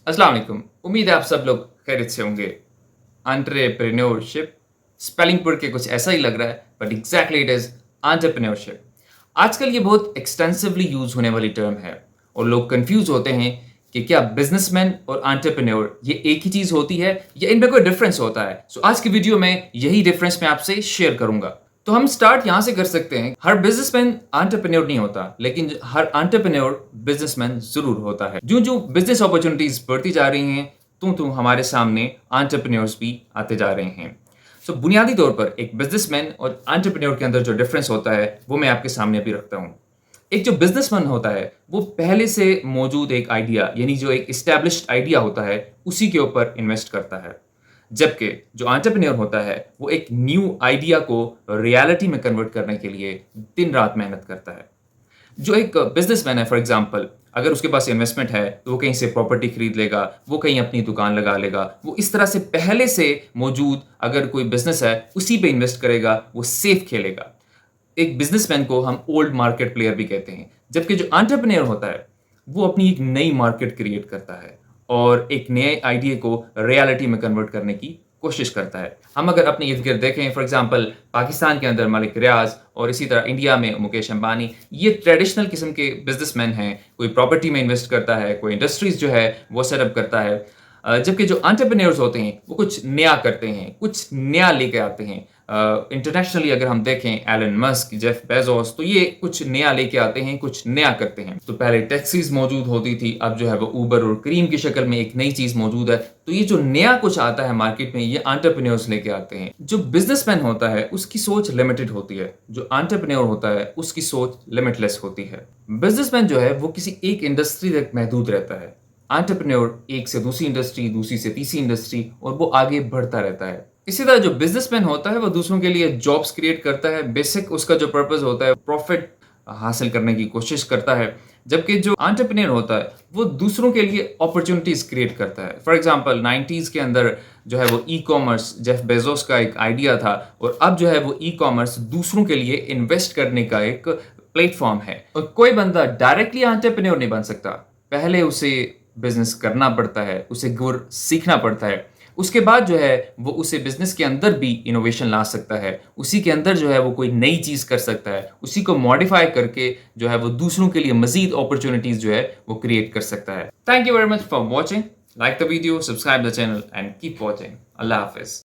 अस्सलाम वालेकुम। उम्मीद है आप सब लोग खैरियत से होंगे। एंटरप्रेन्योरशिप स्पेलिंग पढ़ के कुछ ऐसा ही लग रहा है, but exactly it is entrepreneurship. आजकल ये बहुत एक्सटेंसिवली यूज़ होने वाली टर्म है और लोग कंफ्यूज होते हैं कि क्या बिजनेसमैन और एंटरप्रेन्योर ये एक ही चीज़ होती है या इनमें कोई डिफरेंस होता है। सो आज की वीडियो में यही डिफरेंस मैं आपसे शेयर करूंगा। तो हम स्टार्ट यहां से कर सकते हैं। हर बिजनेसमैन एंटरप्रेन्योर नहीं होता, लेकिन हर एंटरप्रेन्योर बिजनेसमैन जरूर होता है। जो जो बिजनेस अपॉर्चुनिटीज बढ़ती जा रही हैं, तो हमारे सामने एंटरप्रेन्योर्स भी आते जा रहे हैं। सो बुनियादी तौर पर एक बिजनेसमैन और एंटरप्रेन्योर के अंदर जो डिफरेंस होता है वो मैं आपके सामने अभी रखता हूँ। एक जो बिजनेसमैन होता है वो पहले से मौजूद एक आइडिया, यानी जो एक इस्टेब्लिश्ड आइडिया होता है, उसी के ऊपर इन्वेस्ट करता है। जबकि जो एंटरप्रेन्योर होता है वो एक न्यू आइडिया को रियलिटी में कन्वर्ट करने के लिए दिन रात मेहनत करता है। जो एक बिजनेसमैन है, फॉर एग्जांपल, अगर उसके पास इन्वेस्टमेंट है तो वो कहीं से प्रॉपर्टी खरीद लेगा, वो कहीं अपनी दुकान लगा लेगा, वो इस तरह से पहले से मौजूद अगर कोई बिजनेस है उसी पे इन्वेस्ट करेगा, वो सेफ खेलेगा। एक बिजनेसमैन को हम ओल्ड मार्केट प्लेयर भी कहते हैं। जबकि जो एंटरप्रेन्योर होता है वो अपनी एक नई मार्केट क्रिएट करता है और एक नए आइडिया को रियलिटी में कन्वर्ट करने की कोशिश करता है। हम अगर अपने इर्द गिर्द देखें, फॉर एग्जांपल पाकिस्तान के अंदर मलिक रियाज और इसी तरह इंडिया में मुकेश अंबानी, ये ट्रेडिशनल किस्म के बिजनेसमैन हैं। कोई प्रॉपर्टी में इन्वेस्ट करता है, कोई इंडस्ट्रीज जो है वो सेटअप करता है। जबकि जो एंटरप्रेन्योर्स होते हैं वो कुछ नया करते हैं, कुछ नया लेके आते हैं। इंटरनेशनली अगर हम देखें, एलन मस्क, जेफ बेजोस, तो ये कुछ नया लेके आते हैं, कुछ नया करते हैं। तो पहले टैक्सीज मौजूद होती थी, अब जो है वो उबर और क्रीम की शक्ल में एक नई चीज मौजूद है। तो ये जो नया कुछ आता है मार्केट में, ये एंटरप्रेन्योर्स लेके आते हैं। जो बिजनेसमैन होता है उसकी सोच लिमिटेड होती है, जो एंटरप्रेन्योर होता है उसकी सोच लिमिटलेस होती है। बिजनेसमैन जो है वो किसी एक इंडस्ट्री तक महदूद रहता है। एंटरप्रेन्योर एक से दूसरी इंडस्ट्री, दूसरी से तीसरी इंडस्ट्री, और वो आगे बढ़ता रहता है। इसी तरह जो बिजनेसमैन होता है वो दूसरों के लिए जॉब्स क्रिएट करता है। बेसिक उसका जो पर्पस होता है प्रॉफिट हासिल करने की कोशिश करता है। जबकि जो एंटरप्रेन्योर होता है वो दूसरों के लिए अपॉर्चुनिटीज क्रिएट करता है। फॉर एग्जांपल 90s के अंदर जो है वो ई कॉमर्स जेफ बेजोस का एक आइडिया था, और अब जो है वो ई कॉमर्स दूसरों के लिए इन्वेस्ट करने का एक प्लेटफॉर्म है। और कोई बंदा डायरेक्टली एंटरप्रेन्योर नहीं बन सकता, पहले उसे बिजनेस करना पड़ता है, उसे गुर सीखना पड़ता है। उसके बाद जो है वो उसे बिजनेस के अंदर भी इनोवेशन ला सकता है, उसी के अंदर जो है वो कोई नई चीज कर सकता है, उसी को मॉडिफाई करके जो है वो दूसरों के लिए मजीद अपॉर्चुनिटीज जो है वो क्रिएट कर सकता है। Thank you very much for watching. Like the video, subscribe the channel and keep watching. Allah Hafiz.